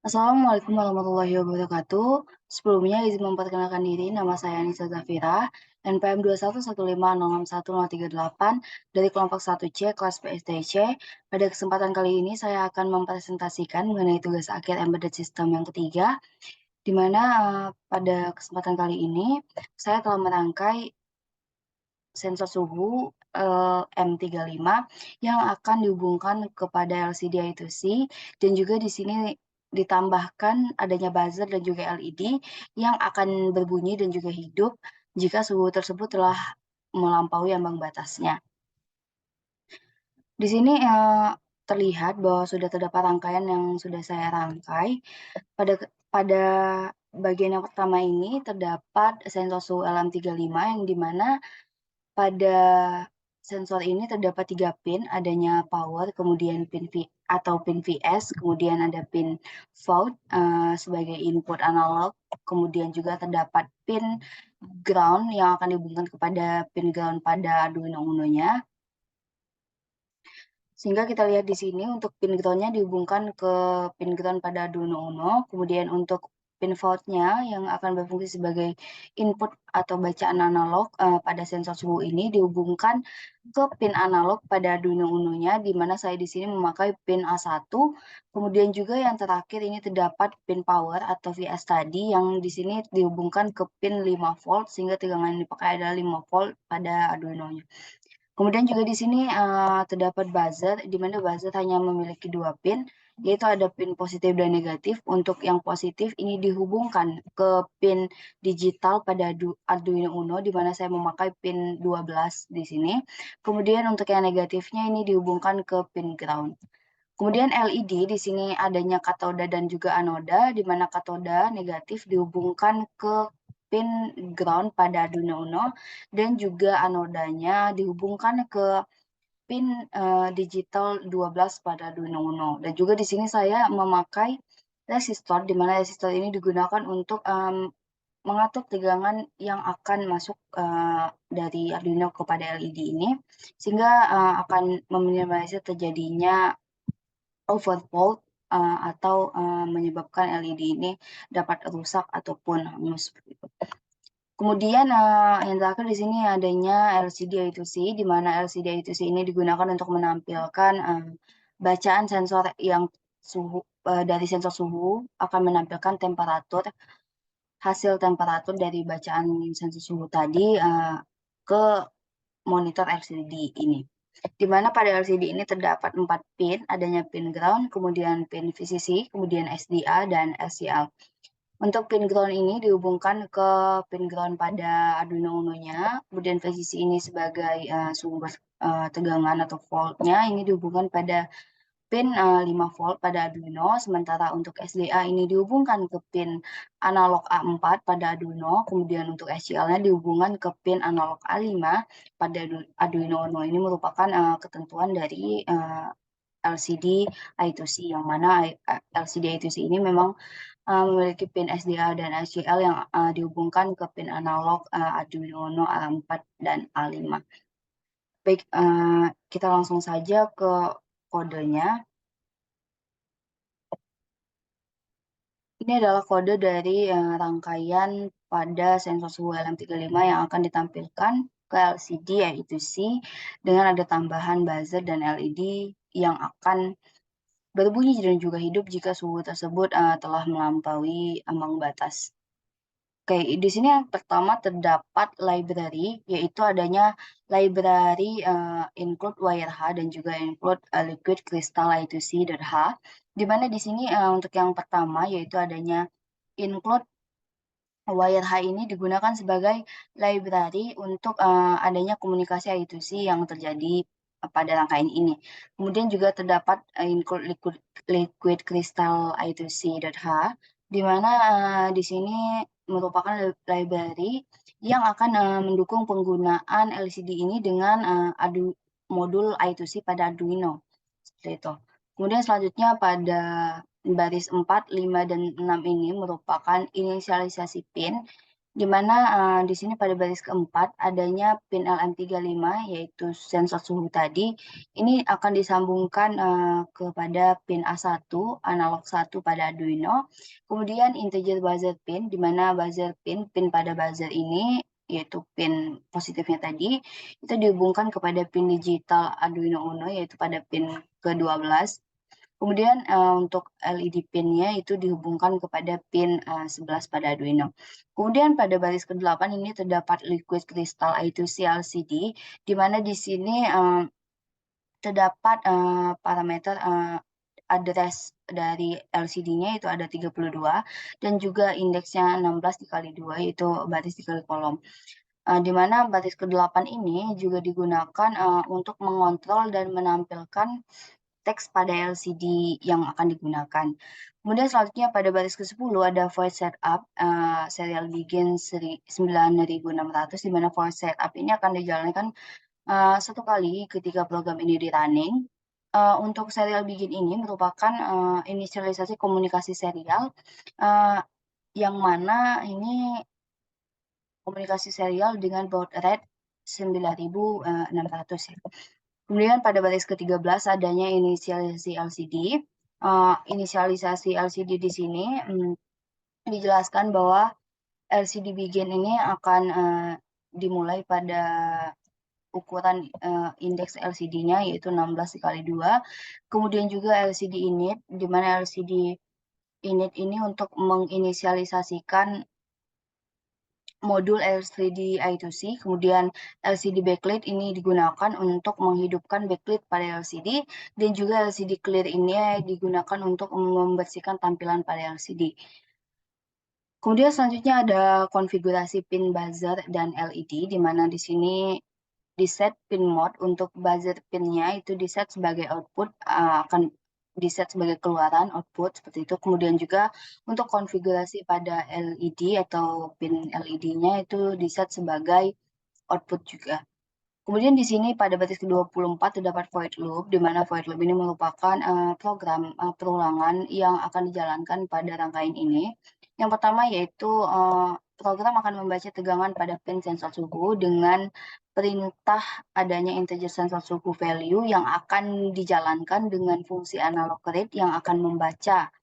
Assalamualaikum warahmatullahi wabarakatuh. Sebelumnya izin memperkenalkan diri, nama saya Anissa Zafira, NPM 211506138 dari kelompok 1C kelas PSDC. Pada kesempatan kali ini saya akan mempresentasikan mengenai tugas akhir embedded system yang ketiga, di mana pada kesempatan kali ini saya telah merangkai sensor suhu M35 yang akan dihubungkan kepada LCD I2C, dan juga di sini ditambahkan adanya buzzer dan juga LED yang akan berbunyi dan juga hidup jika suhu tersebut telah melampaui ambang batasnya. Di sini terlihat bahwa sudah terdapat rangkaian yang sudah saya rangkai. Pada bagian yang pertama ini terdapat sensor suhu LM35 yang dimana pada sensor ini terdapat 3 pin, adanya power, kemudian pin pin VS, kemudian ada pin Vout sebagai input analog, kemudian juga terdapat pin ground yang akan dihubungkan kepada pin ground pada Arduino Uno-nya. Sehingga kita lihat di sini untuk pin ground-nya dihubungkan ke pin ground pada Arduino Uno, kemudian untuk pin Vout-nya yang akan berfungsi sebagai input atau bacaan analog pada sensor suhu ini dihubungkan ke pin analog pada Arduino Uno-nya, di mana saya di sini memakai pin A1. Kemudian juga yang terakhir ini terdapat pin power atau VS tadi yang di sini dihubungkan ke pin 5 volt sehingga tegangan yang dipakai adalah 5 volt pada Arduino-nya. Kemudian juga di sini terdapat buzzer, di mana buzzer hanya memiliki 2 pin, yaitu ada pin positif dan negatif. Untuk yang positif ini dihubungkan ke pin digital pada Arduino Uno, di mana saya memakai pin 12 di sini. Kemudian untuk yang negatifnya ini dihubungkan ke pin ground. Kemudian LED di sini adanya katoda dan juga anoda, di mana katoda negatif dihubungkan ke pin ground pada Arduino Uno, dan juga anodanya dihubungkan ke pin digital 12 pada Arduino Uno. Dan juga di sini saya memakai resistor, di mana resistor ini digunakan untuk mengatur tegangan yang akan masuk dari Arduino kepada LED ini, sehingga akan meminimalisir terjadinya overvolt atau menyebabkan LED ini dapat rusak ataupun hangus seperti itu. Kemudian yang terakhir di sini adanya LCD I2C, di mana LCD I2C ini digunakan untuk menampilkan bacaan sensor yang dari sensor suhu akan menampilkan hasil temperatur dari bacaan sensor suhu tadi ke monitor LCD ini. Di mana pada LCD ini terdapat 4 pin, adanya pin ground, kemudian pin VCC, kemudian SDA, dan SCL. Untuk pin ground ini dihubungkan ke pin ground pada Arduino Uno-nya, kemudian VCC ini sebagai sumber tegangan atau voltnya ini dihubungkan pada pin 5 volt pada Arduino, sementara untuk SDA ini dihubungkan ke pin analog A4 pada Arduino, kemudian untuk SCL-nya dihubungkan ke pin analog A5 pada Arduino Uno. Ini merupakan ketentuan dari LCD I2C, yang mana LCD I2C ini memang memiliki pin SDA dan SCL yang dihubungkan ke pin analog Arduino Uno A4 dan A5. Baik, kita langsung saja ke kodenya. Ini adalah kode dari rangkaian pada sensor suhu LM35 yang akan ditampilkan ke LCD, yaitu C, dengan ada tambahan buzzer dan LED yang akan berbunyi dan juga hidup jika suhu tersebut telah melampaui ambang batas. Oke, di sini yang pertama terdapat library, yaitu adanya library include wire H dan juga include liquid crystal I2C.H, di mana di sini untuk yang pertama yaitu adanya include wire H ini digunakan sebagai library untuk adanya komunikasi I2C yang terjadi pada rangkaian ini. Kemudian juga terdapat include liquid crystal I2C.H, di mana di sini merupakan library yang akan mendukung penggunaan LCD ini dengan modul I2C pada Arduino. Seperti itu. Kemudian selanjutnya pada baris 4, 5, dan 6 ini merupakan inisialisasi pin, di mana di sini pada baris keempat adanya pin LM35 yaitu sensor suhu tadi, ini akan disambungkan kepada pin A1, analog 1 pada Arduino, kemudian integer buzzer pin, di mana buzzer pin pada buzzer ini yaitu pin positifnya tadi, itu dihubungkan kepada pin digital Arduino Uno yaitu pada pin ke-12. Kemudian untuk LED pin-nya itu dihubungkan kepada pin 11 pada Arduino. Kemudian pada baris ke-8 ini terdapat liquid crystal I2C LCD, di mana di sini terdapat parameter address dari LCD-nya itu ada 32 dan juga indeksnya 16 dikali 2 yaitu baris dikali kolom. Di mana baris ke-8 ini juga digunakan untuk mengontrol dan menampilkan teks pada LCD yang akan digunakan. Kemudian selanjutnya pada baris ke-10 ada voice setup serial begin 9600, di mana voice setup ini akan dijalankan satu kali ketika program ini di running. Untuk serial begin ini merupakan inisialisasi komunikasi serial yang mana ini komunikasi serial dengan baud rate 9600 ya. Kemudian pada baris ke-13 adanya inisialisasi LCD. Inisialisasi LCD di sini dijelaskan bahwa LCD begin ini akan dimulai pada ukuran indeks LCD-nya yaitu 16 dikali 2. Kemudian juga LCD init, di mana LCD init ini untuk menginisialisasikan modul LCD I2C, kemudian LCD backlight ini digunakan untuk menghidupkan backlight pada LCD, dan juga LCD clear ini digunakan untuk membersihkan tampilan pada LCD. Kemudian selanjutnya ada konfigurasi pin buzzer dan LED, di mana di sini di set pin mode untuk buzzer pinnya itu di set sebagai output, akan di set sebagai keluaran output seperti itu. Kemudian juga untuk konfigurasi pada LED atau pin LED-nya itu di set sebagai output juga. Kemudian di sini pada baris ke-24 terdapat void loop, di mana void loop ini merupakan program perulangan yang akan dijalankan pada rangkaian ini. Yang pertama yaitu program akan membaca tegangan pada pin sensor suhu dengan perintah adanya integer sensor suhu value yang akan dijalankan dengan fungsi analog read yang akan membaca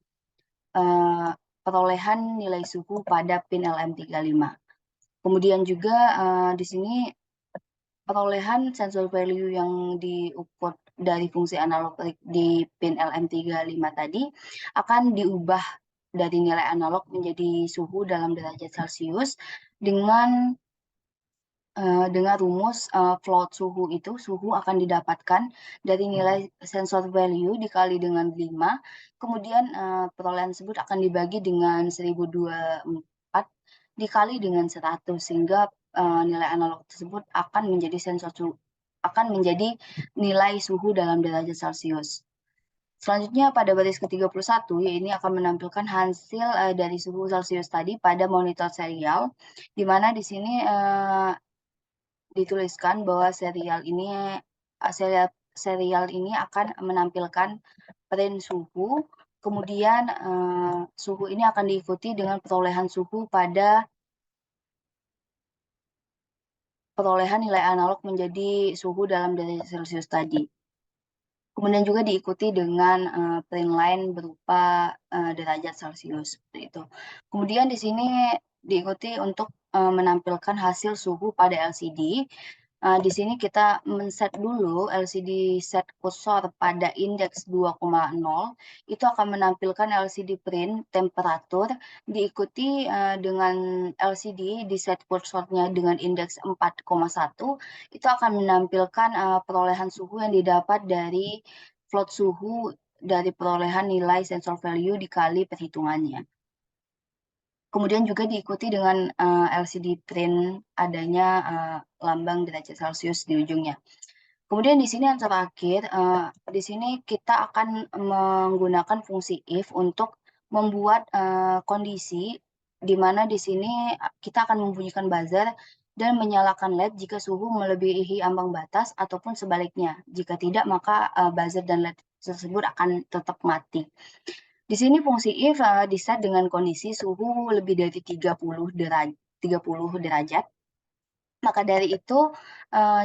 perolehan nilai suhu pada pin LM35. Kemudian juga di sini perolehan sensor value yang diukur dari fungsi analog di pin LM35 tadi akan diubah dari nilai analog menjadi suhu dalam derajat Celcius dengan rumus float suhu itu, suhu akan didapatkan dari nilai sensor value dikali dengan 5, kemudian perolehan tersebut akan dibagi dengan 1024 dikali dengan 100, sehingga nilai analog tersebut akan menjadi nilai suhu dalam derajat Celcius. Selanjutnya pada baris ke-31, ya ini akan menampilkan hasil dari suhu Celcius tadi pada monitor serial, di mana di sini dituliskan bahwa serial ini akan menampilkan range suhu, kemudian suhu ini akan diikuti dengan perolehan suhu pada perolehan nilai analog menjadi suhu dalam derajat Celcius tadi. Kemudian juga diikuti dengan print line berupa derajat Celcius seperti itu. Kemudian di sini diikuti untuk menampilkan hasil suhu pada LCD. Di sini kita men-set dulu LCD set kursor pada indeks 2,0, itu akan menampilkan LCD print temperatur, diikuti dengan LCD di set kursornya dengan indeks 4,1, itu akan menampilkan perolehan suhu yang didapat dari float suhu dari perolehan nilai sensor value dikali perhitungannya. Kemudian juga diikuti dengan LCD print adanya lambang derajat Celcius di ujungnya. Kemudian di sini yang terakhir, di sini kita akan menggunakan fungsi if untuk membuat kondisi di mana di sini kita akan membunyikan buzzer dan menyalakan LED jika suhu melebihi ambang batas ataupun sebaliknya. Jika tidak, maka buzzer dan LED tersebut akan tetap mati. Di sini fungsi if diset dengan kondisi suhu lebih dari 30 derajat. 30 derajat. Maka dari itu,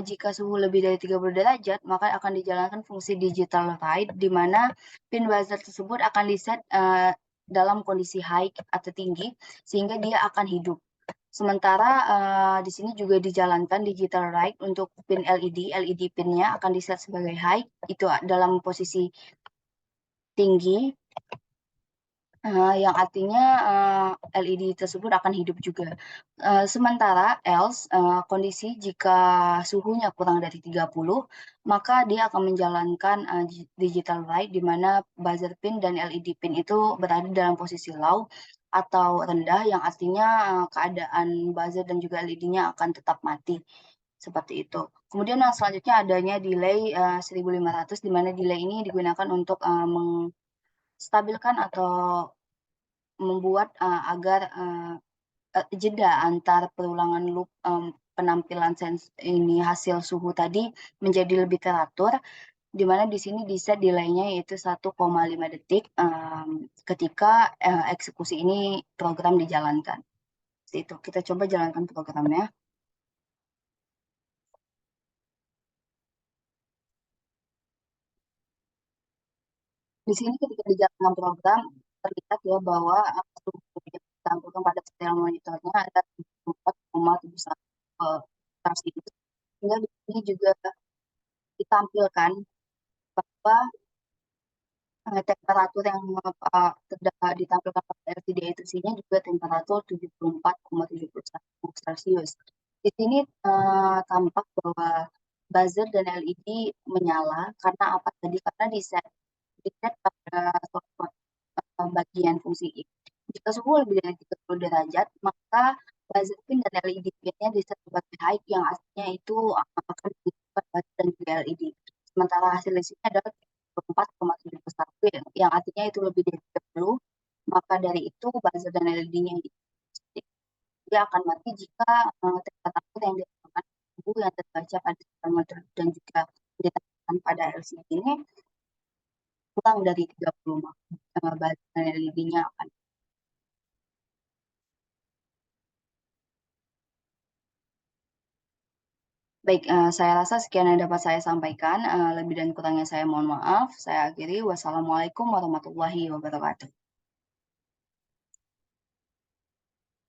jika suhu lebih dari 30 derajat, maka akan dijalankan fungsi digital ride, di mana pin buzzer tersebut akan di-set, dalam kondisi high atau tinggi, sehingga dia akan hidup. Sementara, di sini juga dijalankan digital ride untuk pin LED, LED pin-nya akan di-set sebagai high, itu dalam posisi tinggi, yang artinya, LED tersebut akan hidup juga. Sementara else, kondisi jika suhunya kurang dari 30, maka dia akan menjalankan, digital light, di mana buzzer pin dan LED pin itu berada dalam posisi low atau rendah, yang artinya, keadaan buzzer dan juga LED-nya akan tetap mati, seperti itu. Kemudian yang selanjutnya adanya delay, 1500, di mana delay ini digunakan untuk, atau membuat, agar, jeda antar perulangan loop, penampilan hasil suhu tadi menjadi lebih teratur, di mana di sini di-set delay-nya yaitu 1,5 detik, ketika, eksekusi ini program dijalankan, seperti itu. Kita coba jalankan programnya. Di sini ketika dijalankan program, terlihat ya bahwa, suhu yang ditampilkan pada setel monitornya ada 74,71, Celsius. Sehingga di sini juga ditampilkan bahwa, temperatur yang, ditampilkan pada LCD itu juga temperatur 74,71 Celsius. Di sini, tampak bahwa buzzer dan LED menyala karena apa tadi, karena di-set pada suatu, bagian fungsi ini. Jika suhu lebih dari 30 derajat, maka buzzer pin dan LED pin-nya di-set sebagai high, yang aslinya itu akan dibuka buzzer dan juga LED. Sementara hasil isinya adalah 34,71, yang artinya itu lebih dari 30, maka dari itu buzzer dan LED-nya dia akan mati jika, temperatur yang ditemukan suhu yang terbaca pada termometer dan juga ditemukan pada LCD ini kurang dari 30, buzzer dan LED-nya akan. Baik, saya rasa sekian yang dapat saya sampaikan, lebih dan kurangnya saya mohon maaf. Saya akhiri, wassalamualaikum warahmatullahi wabarakatuh.